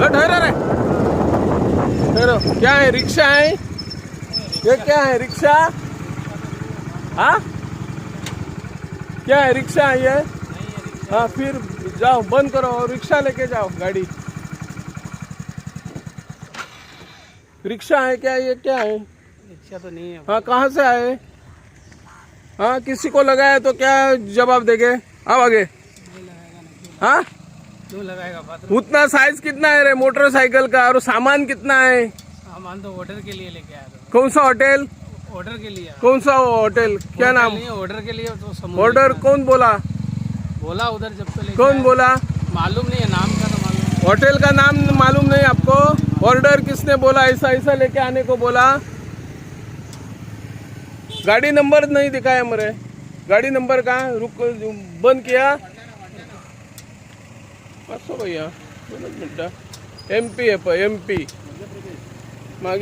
ठहरो रे, ठहरो। क्या है? रिक्शा है ये? क्या है? रिक्शा? हाँ, क्या है? रिक्शा है ये? हाँ, फिर जाओ, बंद करो और रिक्शा लेके जाओ गाड़ी। रिक्शा है क्या ये? क्या है? रिक्शा तो नहीं है। हाँ, कहाँ से आए? हाँ, किसी को लगाया तो क्या जवाब देंगे? आओ आगे। हाँ, क्यों लगाएगा बात? उतना साइज कितना है रे मोटरसाइकिल का, और सामान कितना है? सामान तो ऑर्डर के लिए लेके आया था। कौन सा होटल? ऑर्डर के लिए। कौन सा होटल? क्या नाम? ऑर्डर के लिए तो समूह ऑर्डर कौन बोला? बोला उधर जब तो लेके कौन आया। बोला? मालूम नहीं है, नाम का तो मालूम है। होटल का नाम मालूम नहीं आपको? ऑर्डर किसने बोला ऐसा ऐसा लेके आने को बोला? गाड़ी नंबर नहीं दिखाया मेरे। गाड़ी नंबर का रुक, बंद किया। भैया, 2 मिनटं। MP है, MP मागे